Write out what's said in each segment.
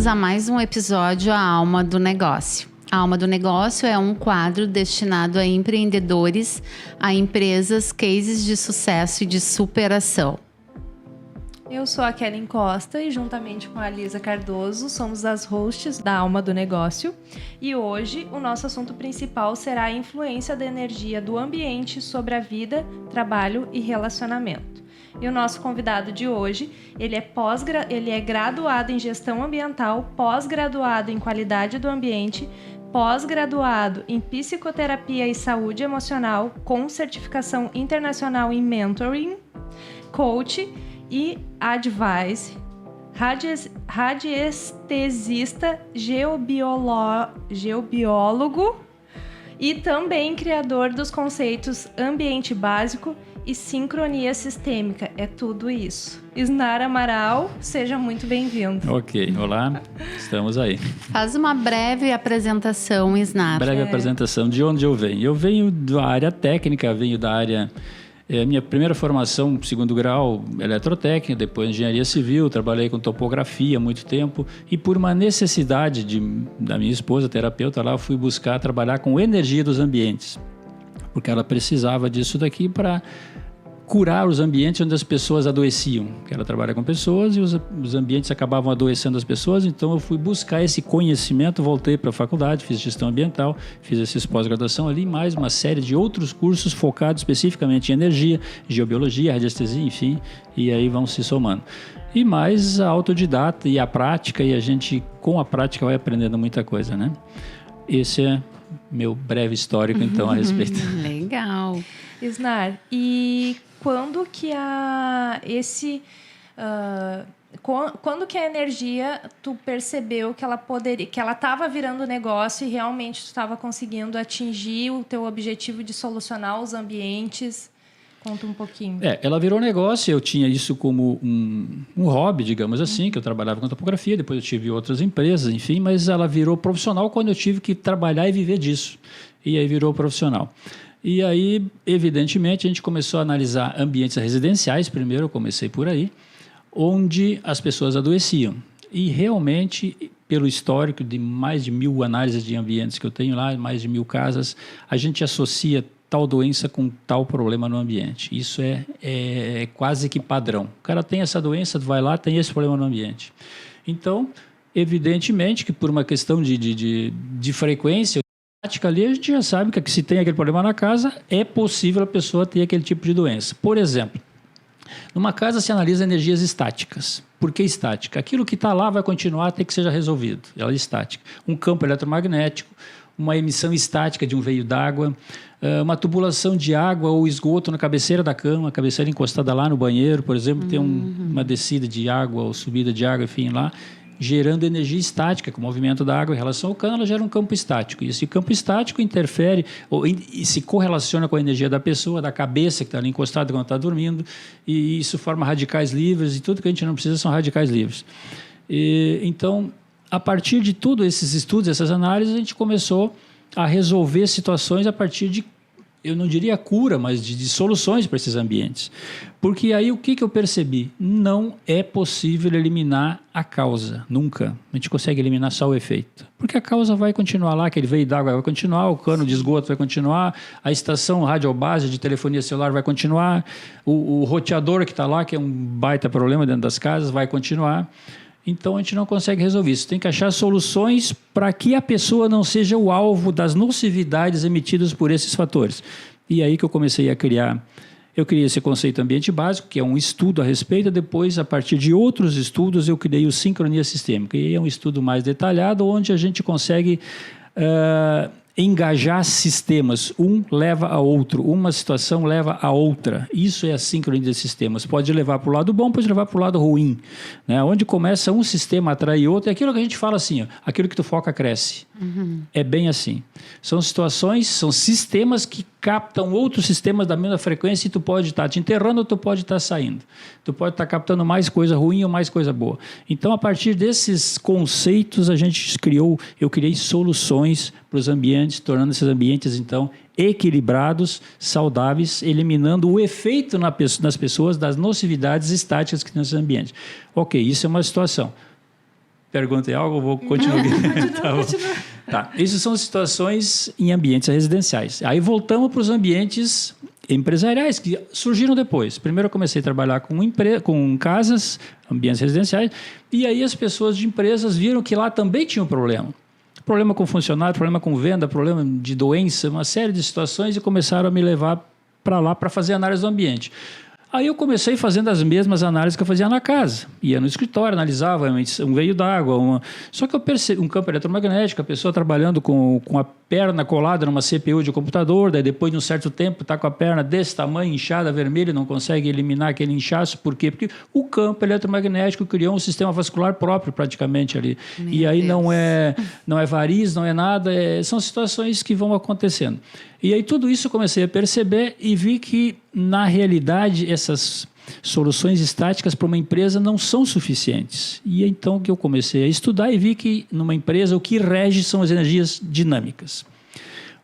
bem-vindos a mais um episódio A Alma do Negócio. A Alma do Negócio é um quadro destinado a empreendedores, a empresas, cases de sucesso e de superação. Eu sou a Kellen Costa e juntamente com a Lisa Cardoso somos as hosts da Alma do Negócio. E hoje o nosso assunto principal será a influência da energia do ambiente sobre a vida, trabalho e relacionamento. E o nosso convidado de hoje, ele é graduado em gestão ambiental, pós-graduado em qualidade do ambiente, pós-graduado em psicoterapia e saúde emocional, com certificação internacional em mentoring, coach e advice, radiestesista, geobiólogo e também criador dos conceitos ambiente básico e sincronia sistêmica. É tudo isso. Isnar Amaral, seja muito bem-vindo. Ok, olá, estamos aí. Faz uma breve apresentação, Isnar. Breve apresentação de onde eu venho. Eu venho da área técnica, venho da área... minha primeira formação, segundo grau, eletrotécnica, depois engenharia civil, trabalhei com topografia há muito tempo e por uma necessidade da minha esposa, terapeuta lá, eu fui buscar trabalhar com energia dos ambientes, porque ela precisava disso daqui para curar os ambientes onde as pessoas adoeciam. Ela trabalha com pessoas e os ambientes acabavam adoecendo as pessoas, então eu fui buscar esse conhecimento, voltei para a faculdade, fiz gestão ambiental, fiz essa pós-graduação ali, mais uma série de outros cursos focados especificamente em energia, geobiologia, radiestesia, enfim, e aí vão se somando. E mais a autodidata e a prática, e a gente com a prática vai aprendendo muita coisa, né? Esse é meu breve histórico, então, a respeito. Legal. Isnar, e quando que quando que a energia, tu percebeu que ela estava virando negócio e realmente tu estava conseguindo atingir o teu objetivo de solucionar os ambientes? Conta um pouquinho. Ela virou negócio, eu tinha isso como um hobby, digamos assim, que eu trabalhava com topografia, depois eu tive outras empresas, enfim, mas ela virou profissional quando eu tive que trabalhar e viver disso. E aí virou profissional. E aí, evidentemente, a gente começou a analisar ambientes residenciais, primeiro eu comecei por aí, onde as pessoas adoeciam. E realmente, pelo histórico de mais de 1000 análises de ambientes que eu tenho lá, mais de 1000 casas, a gente associa tal doença com tal problema no ambiente. Isso é quase que padrão. O cara tem essa doença, vai lá, tem esse problema no ambiente. Então, evidentemente que por uma questão de frequência, ali a gente já sabe que se tem aquele problema na casa, é possível a pessoa ter aquele tipo de doença. Por exemplo, numa casa se analisa energias estáticas. Por que estática? Aquilo que está lá vai continuar até que seja resolvido. Ela é estática. Um campo eletromagnético, uma emissão estática de um veio d'água, uma tubulação de água ou esgoto na cabeceira da cama, a cabeceira encostada lá no banheiro, por exemplo, tem uma descida de água ou subida de água, enfim, lá, gerando energia estática, com o movimento da água em relação ao cano, ela gera um campo estático. E esse campo estático interfere e se correlaciona com a energia da pessoa, da cabeça que está ali encostada quando está dormindo, e isso forma radicais livres, e tudo que a gente não precisa são radicais livres. Então, a partir de todos esses estudos, essas análises, a gente começou a resolver situações a partir de, eu não diria cura, mas de soluções para esses ambientes. Porque aí o que eu percebi? Não é possível eliminar a causa, nunca. A gente consegue eliminar só o efeito. Porque a causa vai continuar lá, aquele veio d'água vai continuar, o cano de esgoto vai continuar, a estação radiobase de telefonia celular vai continuar, o roteador que está lá, que é um baita problema dentro das casas, vai continuar. Então, a gente não consegue resolver isso. Tem que achar soluções para que a pessoa não seja o alvo das nocividades emitidas por esses fatores. E aí que eu comecei a criar... Eu criei esse conceito ambiente básico, que é um estudo a respeito. Depois, a partir de outros estudos, eu criei o sincronia sistêmica. E é um estudo mais detalhado, onde a gente consegue... engajar sistemas, um leva a outro, uma situação leva a outra. Isso é a sincronia de sistemas. Pode levar para o lado bom, pode levar para o lado ruim, né? Onde começa um sistema atrai outro, é aquilo que a gente fala assim, ó, aquilo que tu foca cresce. É bem assim. São situações, são sistemas que captam outros sistemas da mesma frequência e tu pode estar te enterrando ou tu pode estar saindo. Tu pode estar captando mais coisa ruim ou mais coisa boa. Então, a partir desses conceitos, eu criei soluções para os ambientes, tornando esses ambientes, então, equilibrados, saudáveis, eliminando o efeito nas pessoas das nocividades estáticas que tem nesses ambientes. Ok, isso é uma situação. perguntem algo, eu vou continuar. Continua. Tá. Isso são situações em ambientes residenciais. Aí voltamos para os ambientes empresariais, que surgiram depois. Primeiro eu comecei a trabalhar com casas, ambientes residenciais, e aí as pessoas de empresas viram que lá também tinha um problema. Problema com funcionário, problema com venda, problema de doença, uma série de situações, e começaram a me levar para lá para fazer análise do ambiente. Aí eu comecei fazendo as mesmas análises que eu fazia na casa. Ia no escritório, analisava um veio d'água, só que eu percebi um campo eletromagnético, a pessoa trabalhando com a perna colada numa CPU de computador, daí depois de um certo tempo está com a perna desse tamanho, inchada, vermelha, não consegue eliminar aquele inchaço. Por quê? Porque o campo eletromagnético criou um sistema vascular próprio praticamente ali. E aí não é variz, não é nada, são situações que vão acontecendo. E aí tudo isso eu comecei a perceber e vi que, na realidade, essas soluções estáticas para uma empresa não são suficientes. E então que eu comecei a estudar e vi que, numa empresa, o que rege são as energias dinâmicas.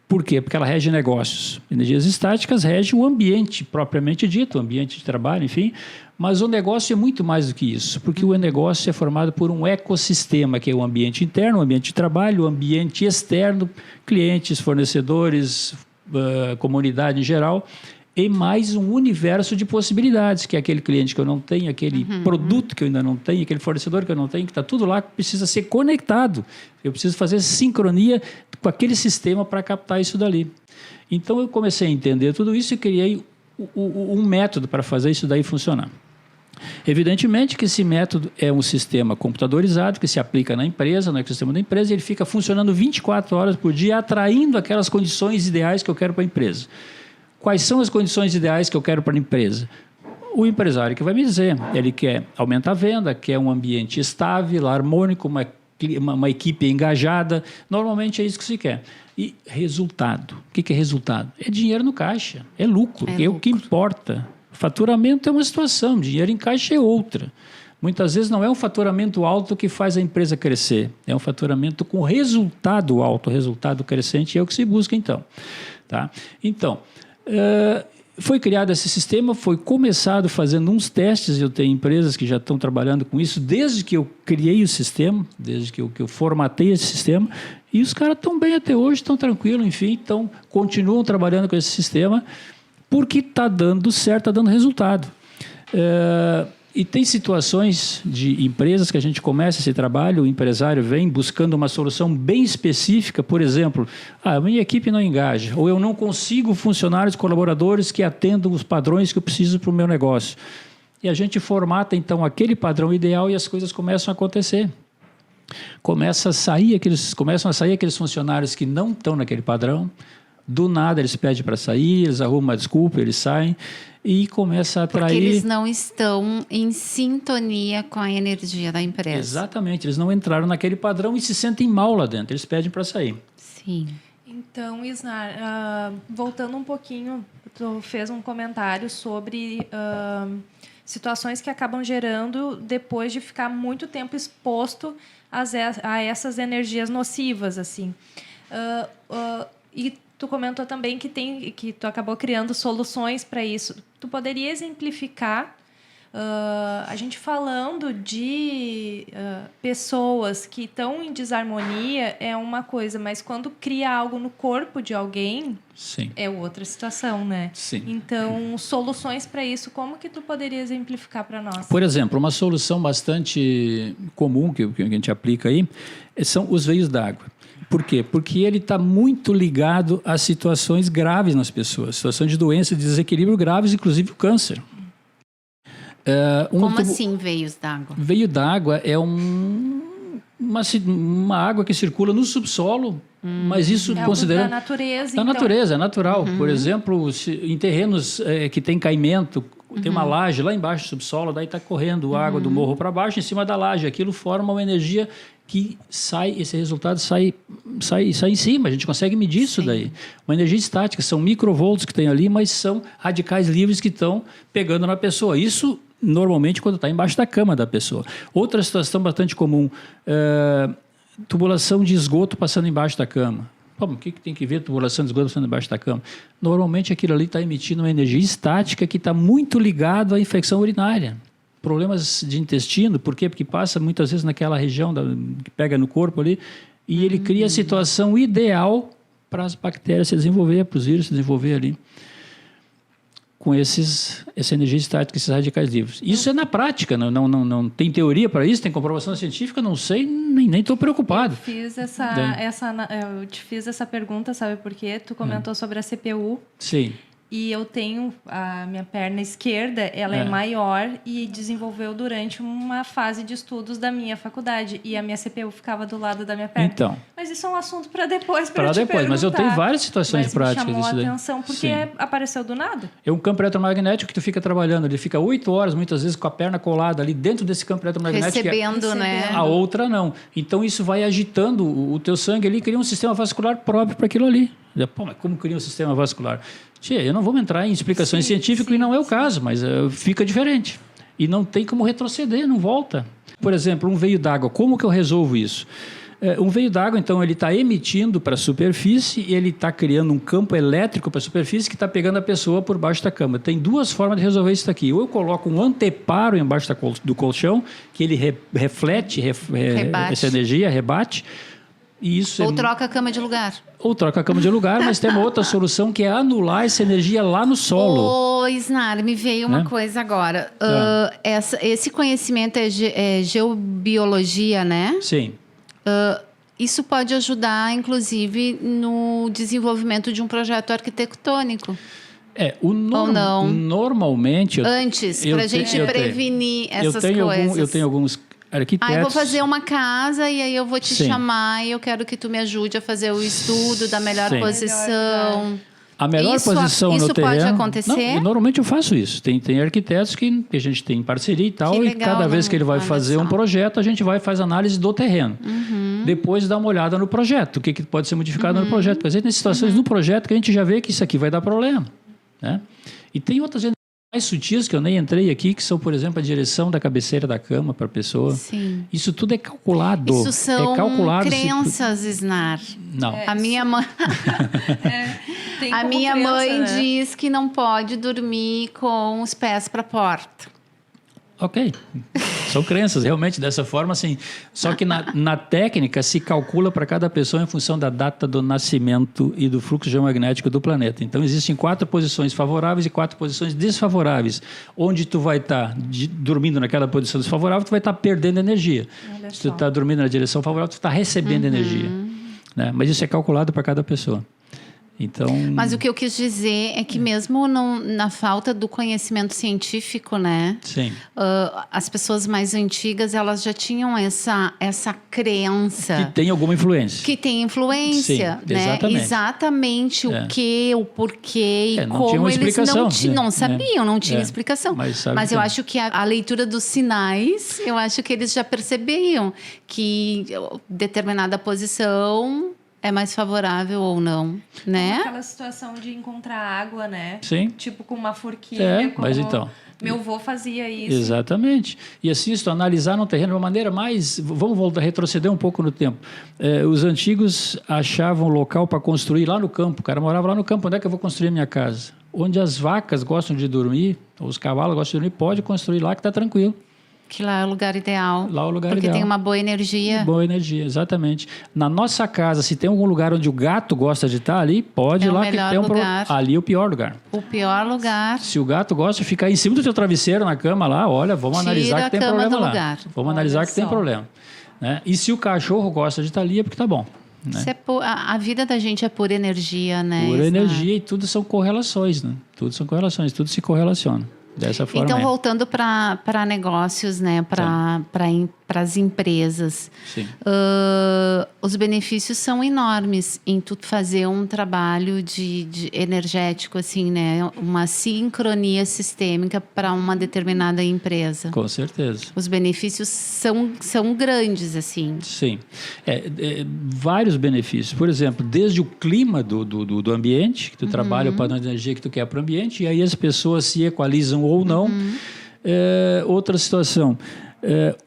Por quê? Porque ela rege negócios. Energias estáticas regem o ambiente propriamente dito, o ambiente de trabalho, enfim. Mas o negócio é muito mais do que isso, porque o negócio é formado por um ecossistema, que é o ambiente interno, o ambiente de trabalho, o ambiente externo, clientes, fornecedores, comunidade em geral, e mais um universo de possibilidades, que é aquele cliente que eu não tenho, aquele produto que eu ainda não tenho, aquele fornecedor que eu não tenho, que está tudo lá, que precisa ser conectado. Eu preciso fazer sincronia com aquele sistema para captar isso dali. Então, eu comecei a entender tudo isso e criei um método para fazer isso daí funcionar. Evidentemente que esse método é um sistema computadorizado que se aplica na empresa, no ecossistema da empresa, e ele fica funcionando 24 horas por dia, atraindo aquelas condições ideais que eu quero para a empresa. Quais são as condições ideais que eu quero para a empresa? O empresário que vai me dizer, ele quer aumentar a venda, quer um ambiente estável, harmônico, uma equipe engajada, normalmente é isso que se quer. E resultado, o que é resultado? É dinheiro no caixa, é lucro, é o que importa. Faturamento é uma situação, dinheiro em caixa é outra. Muitas vezes não é um faturamento alto que faz a empresa crescer, é um faturamento com resultado alto, resultado crescente, é o que se busca então. Tá? Então, foi criado esse sistema, foi começado fazendo uns testes, eu tenho empresas que já estão trabalhando com isso desde que eu criei o sistema, desde que eu formatei esse sistema, e os caras estão bem até hoje, estão tranquilos, enfim, continuam trabalhando com esse sistema, porque está dando certo, está dando resultado. E tem situações de empresas que a gente começa esse trabalho, o empresário vem buscando uma solução bem específica, por exemplo, a minha equipe não engaja, ou eu não consigo funcionários, colaboradores que atendam os padrões que eu preciso para o meu negócio. E a gente formata, então, aquele padrão ideal e as coisas começam a acontecer. Começam a sair aqueles funcionários que não estão naquele padrão, do nada eles pedem para sair, eles arrumam uma desculpa, eles saem e começa a atrair... Porque eles não estão em sintonia com a energia da empresa. Exatamente, eles não entraram naquele padrão e se sentem mal lá dentro, eles pedem para sair. Sim. Então, Isnar, voltando um pouquinho, tu fez um comentário sobre situações que acabam gerando depois de ficar muito tempo exposto a essas energias nocivas, assim. E tu comentou também que tu acabou criando soluções para isso. Tu poderia exemplificar, a gente falando de pessoas que estão em desarmonia é uma coisa, mas quando cria algo no corpo de alguém, sim, é outra situação, né? Sim. Então, soluções para isso, como que tu poderia exemplificar para nós? Por exemplo, uma solução bastante comum que a gente aplica aí são os veios d'água. Por quê? Porque ele está muito ligado a situações graves nas pessoas, situações de doença, de desequilíbrio graves, inclusive o câncer. Como assim veios d'água? Veio d'água é uma água que circula no subsolo, mas isso considerando... da natureza. Da natureza, é natural. Por exemplo, em terrenos que tem caimento, tem uma laje lá embaixo do subsolo, daí está correndo água do morro para baixo, em cima da laje. Aquilo forma uma energia que sai, esse resultado sai em cima, a gente consegue medir isso daí. Uma energia estática, são microvolts que tem ali, mas são radicais livres que estão pegando na pessoa. Isso, normalmente, quando está embaixo da cama da pessoa. Outra situação bastante comum, tubulação de esgoto passando embaixo da cama. O que tem que ver tubulação de esgoto passando embaixo da cama? Normalmente, aquilo ali está emitindo uma energia estática que está muito ligado à infecção urinária. problemas de intestino. Por quê? Porque passa muitas vezes naquela região que pega no corpo ali, e ele cria a situação ideal para as bactérias se desenvolver, para os vírus se desenvolver ali, com essa energia estática, esses radicais livres. Isso é na prática, não tem teoria para isso, tem comprovação científica, não sei, nem estou preocupado. Eu te fiz essa pergunta, sabe por quê? Tu comentou sobre a CPU. Sim. E eu tenho a minha perna esquerda, ela é maior e desenvolveu durante uma fase de estudos da minha faculdade. E a minha CPU ficava do lado da minha perna. Então. Mas isso é um assunto para depois, para depois. Mas eu tenho várias situações práticas disso daí. Mas me chamou a atenção porque apareceu do nada. É um campo eletromagnético que tu fica trabalhando. Ele fica 8 horas, muitas vezes, com a perna colada ali dentro desse campo eletromagnético. Recebendo, né? A outra não. Então, isso vai agitando o teu sangue ali, cria um sistema vascular próprio para aquilo ali. Pô, mas como cria um sistema vascular? Tia, eu não vou entrar em explicações científicas e não é o caso, mas fica diferente. E não tem como retroceder, não volta. Por exemplo, um veio d'água, como que eu resolvo isso? Um veio d'água, então, ele está emitindo para a superfície e ele está criando um campo elétrico para a superfície que está pegando a pessoa por baixo da cama. Tem 2 formas de resolver isso aqui. Ou eu coloco um anteparo embaixo do colchão, que ele reflete essa energia, rebate. E isso ou troca a cama de lugar. Ou troca a cama de lugar, mas tem uma outra solução que é anular essa energia lá no solo. Ô, Isnar, me veio uma coisa agora. Esse conhecimento é geobiologia, né? Sim. Isso pode ajudar, inclusive, no desenvolvimento de um projeto arquitetônico. Ou não? Normalmente... Antes, para a gente prevenir essas coisas. Eu tenho alguns arquitetos. Eu vou fazer uma casa e aí eu vou te chamar e eu quero que tu me ajude a fazer o estudo da melhor posição. A melhor posição no terreno... Isso pode acontecer? Não, normalmente eu faço isso. Tem arquitetos que a gente tem parceria e tal, e cada vez que ele vai fazer um projeto, a gente vai e faz análise do terreno. Depois dá uma olhada no projeto, o que pode ser modificado no projeto. Por exemplo, tem situações no projeto que a gente já vê que isso aqui vai dar problema. Né? E tem outras mais sutis que eu nem entrei aqui, que são, por exemplo, a direção da cabeceira da cama para a pessoa. Sim. Isso tudo é calculado. Isso são crenças, Isnar. Não. A minha mãe... mãe diz que não pode dormir com os pés para a porta. Ok. São crenças, realmente, dessa forma, sim. Só que na técnica se calcula para cada pessoa em função da data do nascimento e do fluxo geomagnético do planeta. Então, existem 4 posições favoráveis e 4 posições desfavoráveis. Onde tu vai estar dormindo naquela posição desfavorável, tu vai estar perdendo energia. Se tu está dormindo na direção favorável, tu está recebendo energia. Né? Mas isso é calculado para cada pessoa. Então... Mas o que eu quis dizer é que mesmo na falta do conhecimento científico, né? Sim. As pessoas mais antigas, elas já tinham essa crença. Que tem alguma influência. Que tem influência, sim, né? Exatamente o que, o porquê e como eles não sabiam, não tinha explicação. Mas eu acho que a leitura dos sinais, eu acho que eles já percebiam que determinada posição... é mais favorável ou não, né? Aquela situação de encontrar água, né? Sim. Tipo com uma forquilha. Mas então... Meu avô fazia isso. Exatamente. E assim, se tu analisar no terreno de uma maneira mais... Vamos retroceder um pouco no tempo. Os antigos achavam local para construir lá no campo. O cara morava lá no campo. Onde é que eu vou construir a minha casa? Onde as vacas gostam de dormir, ou os cavalos gostam de dormir, pode construir lá que está tranquilo. Que lá é o lugar ideal. Lá é o lugar porque ideal. Tem uma boa energia. Boa energia, exatamente. Na nossa casa, se tem algum lugar onde o gato gosta de estar ali, pode ir lá que tem ali é o pior lugar. O pior lugar. Se o gato gosta de ficar em cima do teu travesseiro na cama lá, olha, vamos analisar que tem problema lá. Lugar. Vamos analisar que tem problema. Né? E se o cachorro gosta de estar ali, é porque tá bom. Né? A vida da gente é pura energia, né? Pura energia e tudo são correlações, né? Tudo são correlações, tudo se correlaciona. Dessa forma. Então, voltando para negócios, né? Para as empresas. Sim. Os benefícios são enormes em tu fazer um trabalho de energético, assim, né? Uma sincronia sistêmica para uma determinada empresa. Com certeza. Os benefícios são grandes, assim. Sim. Vários benefícios. Por exemplo, desde o clima do ambiente, que tu trabalha o padrão de energia que tu quer para o ambiente, e aí as pessoas se equalizam ou não. Outra situação.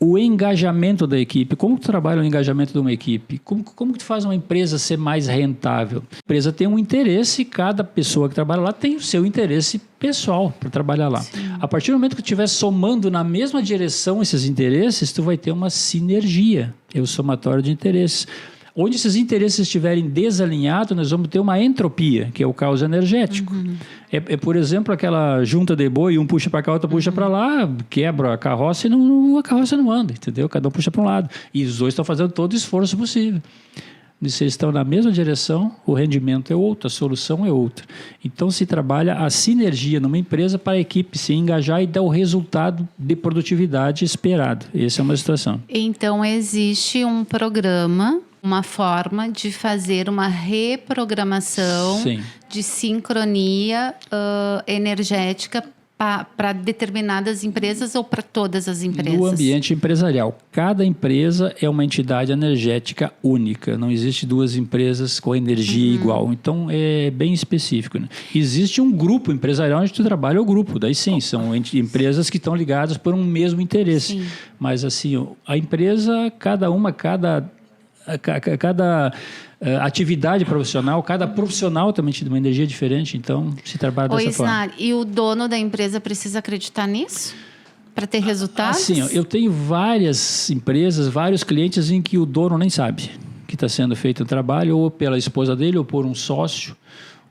o engajamento da equipe. Como tu trabalha o engajamento de uma equipe? Como tu faz uma empresa ser mais rentável? A empresa tem um interesse, cada pessoa que trabalha lá tem o seu interesse pessoal para trabalhar lá. Sim. A partir do momento que tu estiver somando na mesma direção esses interesses, tu vai ter uma sinergia, é o somatório de interesses. Onde esses interesses estiverem desalinhados, nós vamos ter uma entropia, que é o caos energético. Por exemplo, aquela junta de boi, um puxa para cá, outro puxa para lá, quebra a carroça e a carroça não anda, entendeu? Cada um puxa para um lado. E os dois estão fazendo todo o esforço possível. E se eles estão na mesma direção, o rendimento é outro, a solução é outra. Então, se trabalha a sinergia numa empresa para a equipe se engajar e dar o resultado de produtividade esperado. Essa é uma situação. Então, existe um programa, uma forma de fazer uma reprogramação de sincronia energética para determinadas empresas ou para todas as empresas? No ambiente empresarial. Cada empresa é uma entidade energética única. Não existe duas empresas com energia igual. Então, é bem específico. Né? Existe um grupo empresarial onde tu trabalha o grupo. Daí sim, são empresas que estão ligadas por um mesmo interesse. Sim. Mas assim, a empresa, cada atividade profissional, cada profissional também tem uma energia diferente, então se trabalha dessa forma. E o dono da empresa precisa acreditar nisso? Para ter resultados? Assim, eu tenho várias empresas, vários clientes em que o dono nem sabe que está sendo feito o trabalho, ou pela esposa dele, ou por um sócio,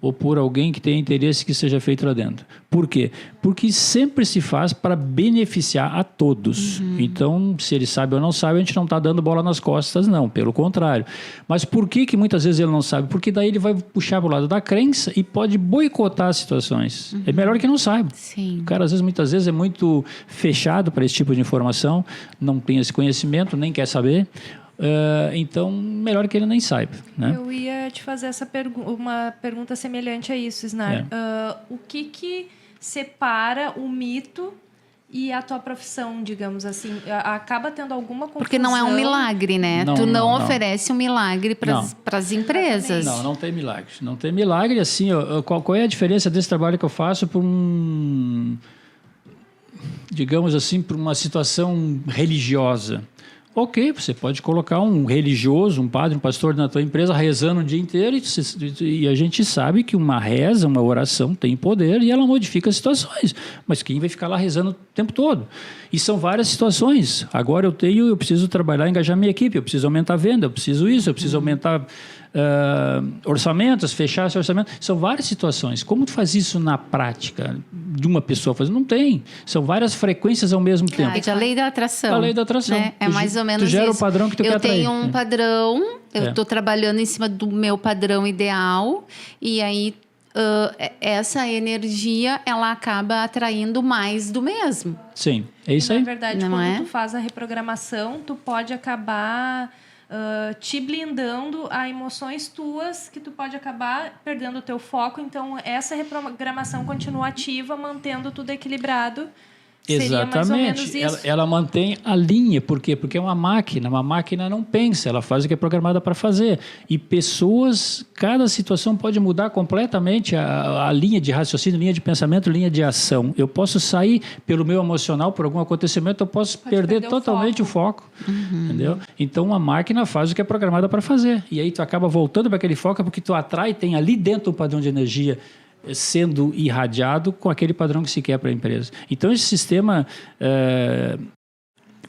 ou por alguém que tenha interesse que seja feito lá dentro. Por quê? Porque sempre se faz para beneficiar a todos. Então, se ele sabe ou não sabe, a gente não está dando bola nas costas, não. Pelo contrário. Mas por que muitas vezes ele não sabe? Porque daí ele vai puxar para o lado da crença e pode boicotar as situações. É melhor que não saiba. Sim. O cara, muitas vezes, é muito fechado para esse tipo de informação, não tem esse conhecimento, nem quer saber. Então, melhor que ele nem saiba. Né? Eu ia te fazer uma pergunta semelhante a isso, Snar. O que separa o mito e a tua profissão, digamos assim? Acaba tendo alguma confusão? Porque não é um milagre, né? Tu não oferece um milagre para as empresas. Não tem milagre. Não tem milagre. Assim, qual é a diferença desse trabalho que eu faço para digamos assim, para uma situação religiosa? Ok, você pode colocar um religioso, um padre, um pastor na tua empresa rezando o dia inteiro e a gente sabe que uma reza, uma oração tem poder e ela modifica as situações. Mas quem vai ficar lá rezando o tempo todo? E são várias situações. Agora eu preciso trabalhar, engajar minha equipe, eu preciso aumentar a venda, eu preciso aumentar orçamentos, fechar esse orçamento. São várias situações. Como tu faz isso na prática de uma pessoa fazendo? Não tem. São várias frequências ao mesmo tempo. É a lei da atração. A lei da atração. Né? É mais ou menos tu gera isso. O padrão que tu quer atrair. Eu tenho um padrão, eu estou trabalhando em cima do meu padrão ideal e aí essa energia ela acaba atraindo mais do mesmo. Sim, é isso aí. Na verdade, quando tu faz a reprogramação, tu pode acabar te blindando a emoções tuas que tu pode acabar perdendo o teu foco. Então, essa reprogramação continua ativa, mantendo tudo equilibrado. Exatamente. Ela mantém a linha. Por quê? Porque é uma máquina não pensa, ela faz o que é programada para fazer. E pessoas, cada situação pode mudar completamente a linha de raciocínio, linha de pensamento, linha de ação. Eu posso sair pelo meu emocional, por algum acontecimento, eu posso perder totalmente o foco. Entendeu? Então, a máquina faz o que é programada para fazer. E aí tu acaba voltando para aquele foco porque tu atrai, tem ali dentro um padrão de energia sendo irradiado com aquele padrão que se quer para a empresa. Então, esse sistema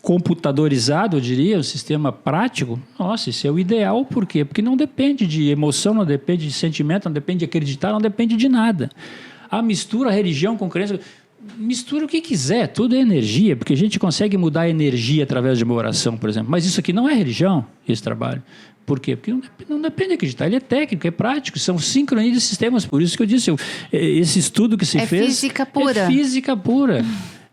computadorizado, eu diria, o sistema prático, nossa, isso é o ideal. Por quê? Porque não depende de emoção, não depende de sentimento, não depende de acreditar, não depende de nada. A mistura religião com crença, mistura o que quiser, tudo é energia, porque a gente consegue mudar a energia através de uma oração, por exemplo. Mas isso aqui não é religião, esse trabalho. Por quê? Porque não depende de acreditar, ele é técnico, é prático, são sincronias de sistemas. Por isso que eu disse, esse estudo que se fez... É física pura. É física pura.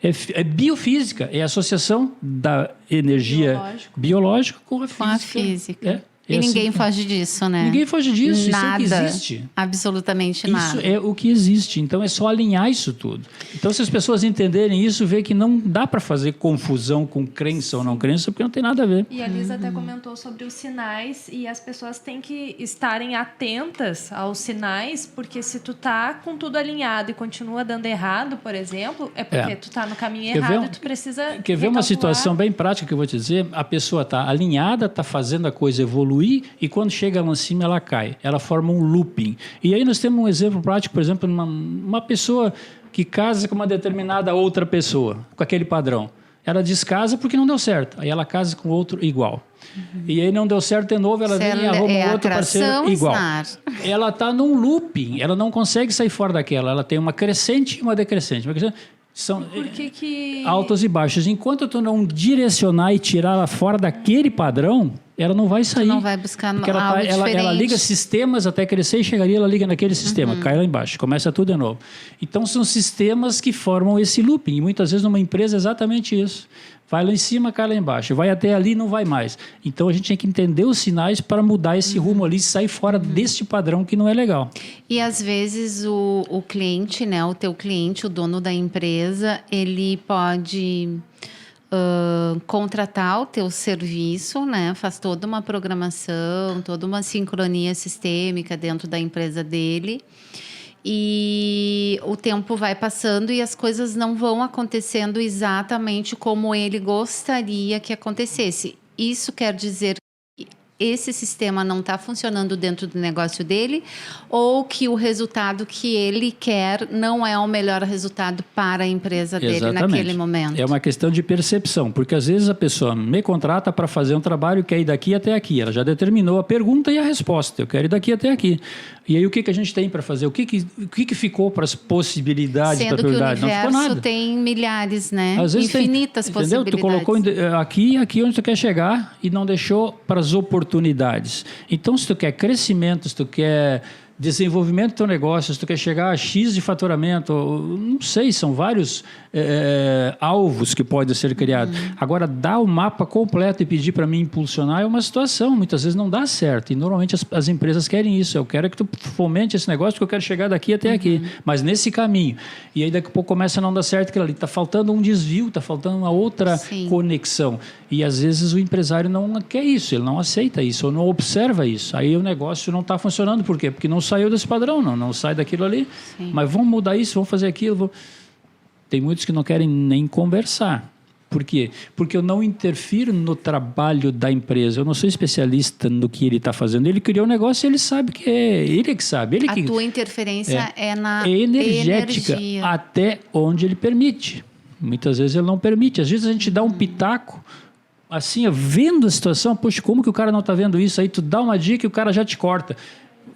É biofísica, é a associação da energia biológica com a física. E ninguém foge disso, né? Ninguém foge disso, nada, isso é o que existe. Absolutamente nada. Isso é o que existe, então é só alinhar isso tudo. Então, se as pessoas entenderem isso, vê que não dá para fazer confusão com crença ou não crença, porque não tem nada a ver. E a Lisa até comentou sobre os sinais, e as pessoas têm que estarem atentas aos sinais, porque se tu tá com tudo alinhado e continua dando errado, por exemplo, é porque tu tá no caminho errado e tu precisa Quer ver uma situação bem prática que eu vou te dizer? A pessoa tá alinhada, tá fazendo a coisa evoluir, e quando chega lá em cima ela cai, ela forma um looping. E aí nós temos um exemplo prático, por exemplo, uma pessoa que casa com uma determinada outra pessoa, com aquele padrão. Ela descasa porque não deu certo, aí ela casa com outro igual. E aí não deu certo de novo, ela vem e arruma outro parceiro igual. Ela está num looping, ela não consegue sair fora daquela, ela tem uma crescente e uma decrescente. São altos e baixos. Enquanto tu não direcionar e tirar ela fora daquele padrão, ela não vai sair. Tu não vai buscar algo diferente. Ela liga sistemas até crescer e chegaria, ela liga naquele sistema, cai lá embaixo, começa tudo de novo. Então, são sistemas que formam esse looping. E muitas vezes numa empresa é exatamente isso. Vai lá em cima, cai lá embaixo. Vai até ali, não vai mais. Então, a gente tem que entender os sinais para mudar esse rumo ali e sair fora deste padrão que não é legal. E, às vezes, o cliente, né, o teu cliente, o dono da empresa, ele pode contratar o teu serviço, né? Faz toda uma programação, toda uma sincronia sistêmica dentro da empresa dele. E o tempo vai passando e as coisas não vão acontecendo exatamente como ele gostaria que acontecesse. Isso quer dizer que esse sistema não está funcionando dentro do negócio dele, ou que o resultado que ele quer não é o melhor resultado para a empresa dele naquele momento. É uma questão de percepção, porque às vezes a pessoa me contrata para fazer um trabalho que é ir daqui até aqui. Ela já determinou a pergunta e a resposta. Eu quero ir daqui até aqui. E aí o que a gente tem para fazer? O que ficou para as possibilidades da prioridade? Sendo que o universo tem milhares, né? Às vezes infinitas possibilidades. Entendeu? Tu colocou aqui onde tu quer chegar e não deixou para as oportunidades. Então, se tu quer crescimento, se tu quer desenvolvimento do teu negócio, se tu quer chegar a X de faturamento, não sei, são vários alvos que podem ser criados. Agora, dar o mapa completo e pedir para mim impulsionar é uma situação, muitas vezes não dá certo, e normalmente as empresas querem isso. Eu quero que tu fomente esse negócio porque eu quero chegar daqui até aqui, mas nesse caminho. E aí daqui a pouco começa a não dar certo aquilo ali. Está faltando um desvio, está faltando uma outra conexão. E às vezes o empresário não quer isso, ele não aceita isso, ou não observa isso. Aí o negócio não está funcionando. Por quê? Porque não saiu desse padrão, não sai daquilo ali. Sim. Mas vamos mudar isso, vamos fazer aquilo. Tem muitos que não querem nem conversar. Por quê? Porque eu não interfiro no trabalho da empresa. Eu não sou especialista no que ele está fazendo. Ele criou um negócio e ele sabe que é ele que sabe. A tua interferência é na energética, energia. Até onde ele permite. Muitas vezes ele não permite. Às vezes a gente dá um pitaco, assim, vendo a situação. Poxa, como que o cara não está vendo isso? Aí tu dá uma dica e o cara já te corta.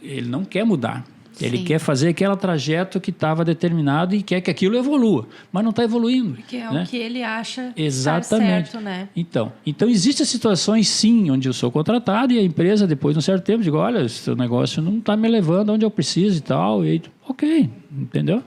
Ele não quer mudar. Ele quer fazer aquele trajeto que estava determinado e quer que aquilo evolua, mas não está evoluindo. Porque é né? o que ele acha estar certo, né? Então existem situações, sim, onde eu sou contratado e a empresa, depois de um certo tempo, digo, olha, esse seu negócio não está me levando onde eu preciso e tal. E, ok, entendeu?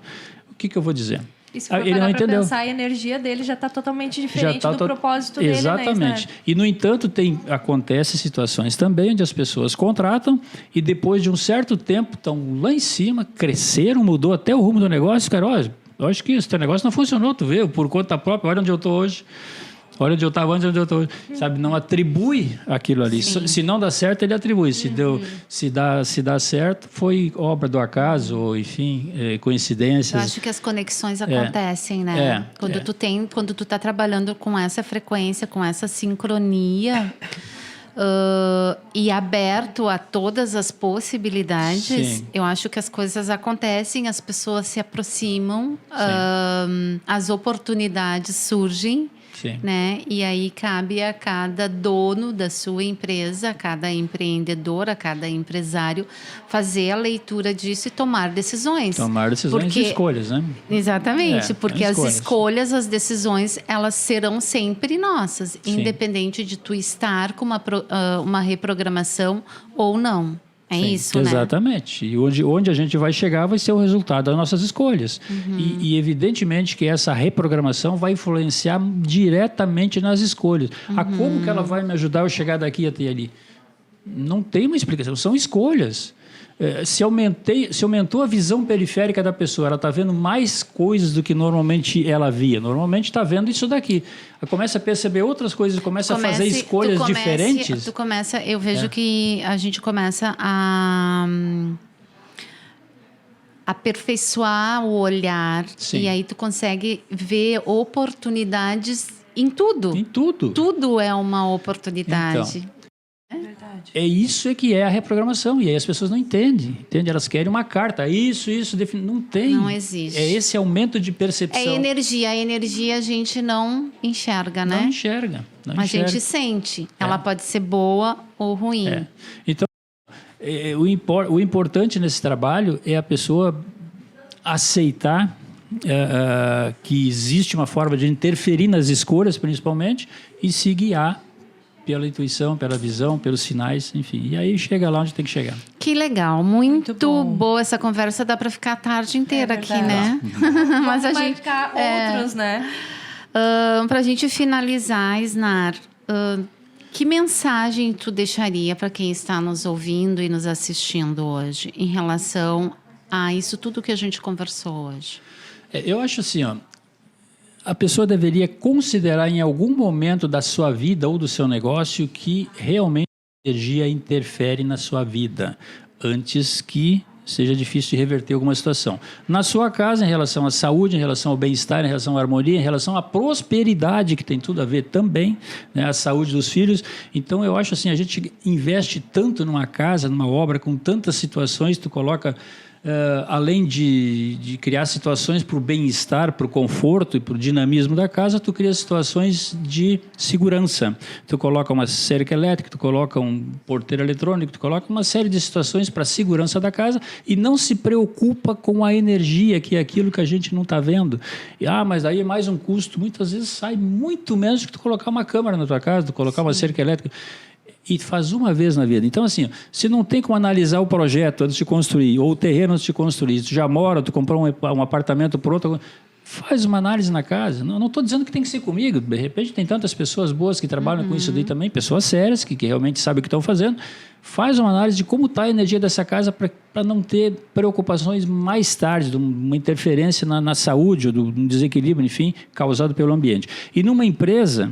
O que eu vou dizer? E se for ele não entendeu. Pensar, a energia dele já está totalmente diferente do propósito dele. Exatamente. Né? E, no entanto, acontecem situações também onde as pessoas contratam e depois de um certo tempo estão lá em cima, cresceram, mudou até o rumo do negócio. Cara, olha, eu acho que esse teu negócio não funcionou, tu vê, por conta própria, olha onde eu estou hoje. Olha onde eu estava antes, onde eu estou hoje. Sabe, não atribui aquilo ali. Se não dá certo, ele atribui. Se dá certo, foi obra do acaso, ou, enfim, coincidências. Eu acho que as conexões acontecem, né? Quando tu está trabalhando com essa frequência, com essa sincronia, e aberto a todas as possibilidades, eu acho que as coisas acontecem, as pessoas se aproximam, as oportunidades surgem. Né? E aí cabe a cada dono da sua empresa, a cada empreendedor, a cada empresário fazer a leitura disso e tomar decisões. Tomar decisões e escolhas, né? Exatamente, porque as escolhas, as decisões, elas serão sempre nossas, independente de tu estar com uma reprogramação ou não. É isso, né? Exatamente. E onde a gente vai chegar vai ser o resultado das nossas escolhas. E evidentemente que essa reprogramação vai influenciar diretamente nas escolhas. Como que ela vai me ajudar a chegar daqui até ali? Não tem uma explicação, são escolhas. Se aumentou a visão periférica da pessoa, ela está vendo mais coisas do que normalmente ela via. Normalmente está vendo isso daqui. Ela começa a perceber outras coisas, começa a fazer escolhas diferentes. Eu vejo que a gente começa a aperfeiçoar o olhar. Sim. E aí tu consegue ver oportunidades em tudo. Em tudo. Tudo é uma oportunidade. Então, é isso que é a reprogramação. E aí as pessoas não entendem. Elas querem uma carta. Isso, não tem. Não existe. É esse aumento de percepção. É energia. A energia a gente não enxerga, né? Não enxerga. A gente sente. Ela pode ser boa ou ruim. Então, o importante nesse trabalho é a pessoa aceitar que existe uma forma de interferir nas escolhas, principalmente, e se guiar pela intuição, pela visão, pelos sinais, enfim. E aí chega lá onde tem que chegar. Que legal. Muito boa essa conversa. Dá para ficar a tarde inteira aqui, né? Mas a gente marcar outros, né? Para a gente finalizar, Isnar, que mensagem tu deixaria para quem está nos ouvindo e nos assistindo hoje em relação a isso tudo que a gente conversou hoje? Eu acho assim, a pessoa deveria considerar em algum momento da sua vida ou do seu negócio que realmente a energia interfere na sua vida, antes que seja difícil de reverter alguma situação. Na sua casa, em relação à saúde, em relação ao bem-estar, em relação à harmonia, em relação à prosperidade, que tem tudo a ver também, né, a saúde dos filhos. Então, eu acho assim, a gente investe tanto numa casa, numa obra, com tantas situações, tu coloca... além de criar situações para o bem-estar, para o conforto e para o dinamismo da casa, tu cria situações de segurança. Tu coloca uma cerca elétrica, tu coloca um porteiro eletrônico, tu coloca uma série de situações para a segurança da casa e não se preocupa com a energia, que é aquilo que a gente não está vendo. Mas aí é mais um custo. Muitas vezes sai muito menos que tu colocar uma câmera na tua casa, tu colocar uma cerca elétrica. E faz uma vez na vida. Então, assim, se não tem como analisar o projeto antes de construir, ou o terreno antes de construir, tu já mora, tu comprou um apartamento por outro, faz uma análise na casa. Não estou dizendo que tem que ser comigo. De repente, tem tantas pessoas boas que trabalham com isso daí também, pessoas sérias, que realmente sabem o que estão fazendo. Faz uma análise de como está a energia dessa casa para não ter preocupações mais tarde, de uma interferência na saúde, ou de um desequilíbrio, enfim, causado pelo ambiente. E numa empresa...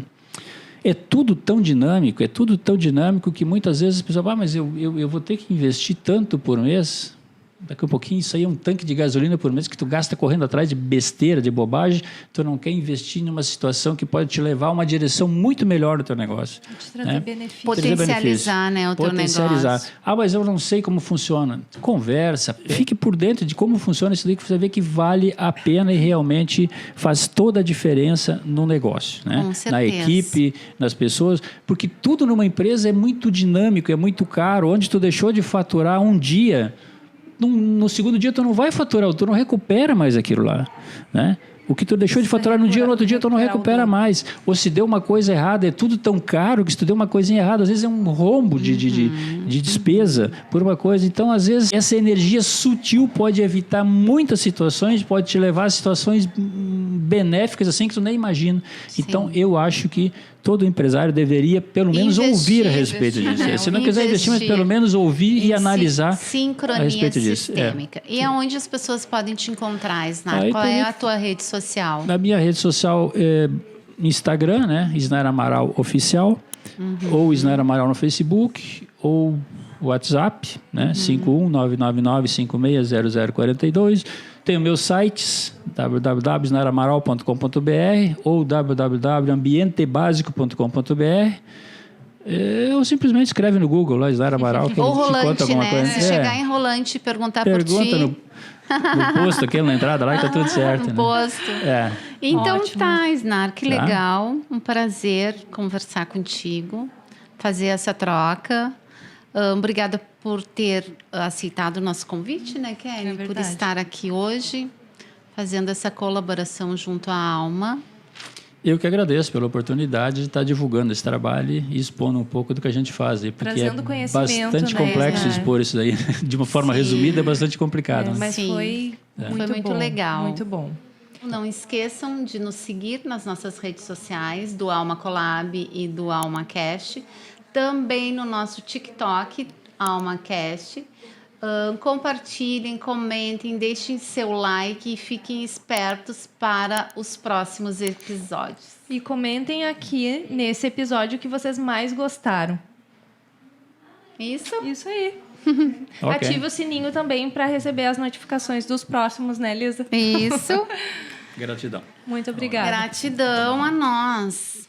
É tudo tão dinâmico que muitas vezes as pessoas falam, mas eu vou ter que investir tanto por mês, daqui a pouquinho isso aí é um tanque de gasolina por mês que tu gasta correndo atrás de besteira, de bobagem, tu não quer investir numa situação que pode te levar a uma direção muito melhor do teu negócio. Te trazer benefício. Potencializar, né, o teu negócio. Mas eu não sei como funciona. Conversa, fique por dentro de como funciona isso daí, que você vê que vale a pena e realmente faz toda a diferença no negócio, né? Com certeza. Na equipe, nas pessoas, porque tudo numa empresa é muito dinâmico, é muito caro. Onde tu deixou de faturar um dia, no segundo dia tu não vai faturar, tu não recupera mais aquilo lá, né? O que tu deixou de faturar num dia, no outro dia tu não recupera mais. Ou se deu uma coisa errada, é tudo tão caro que se tu deu uma coisinha errada, às vezes é um rombo de despesa por uma coisa. Então, às vezes, essa energia sutil pode evitar muitas situações, pode te levar a situações benéficas assim que tu nem imagina. Sim. Então, eu acho que todo empresário deveria, pelo menos, ouvir a respeito disso. Né? Se não quiser investir, mas pelo menos ouvir e analisar a respeito disso. Sistêmica. E aonde as pessoas podem te encontrar, Isnar? Qual é a tua rede social? Na minha rede social é Instagram, né? Isnar Amaral Oficial, ou Isnar Amaral no Facebook, ou WhatsApp, né? 51999560042. Tem os meus sites, www.isnaramaral.com.br ou www.ambientebásico.com.br. Ou simplesmente escreve no Google lá, Isnar Amaral, que ou Rolante, te conta alguma né? coisa. Se chegar em Rolante e perguntar por ti... Pergunta no posto aqui, na entrada lá, que tá tudo certo. No posto. É. Então tá, Isnar, que legal. Um prazer conversar contigo, fazer essa troca. Obrigada por ter aceitado o nosso convite, né, Kelly? Por estar aqui hoje, fazendo essa colaboração junto à Alma. Eu que agradeço pela oportunidade de estar divulgando esse trabalho e expondo um pouco do que a gente faz. Porque trazendo conhecimento, bastante complexo expor isso daí. De uma forma resumida, é bastante complicado. Mas foi muito legal. Muito bom. Não esqueçam de nos seguir nas nossas redes sociais, do Alma Collab e do Alma Cast. também no nosso TikTok, AlmaCast. Compartilhem, comentem, deixem seu like e fiquem espertos para os próximos episódios. E comentem aqui nesse episódio o que vocês mais gostaram. Isso aí. Okay. Ative o sininho também para receber as notificações dos próximos, né, Lisa? Isso. Gratidão. Muito obrigada. Gratidão a nós.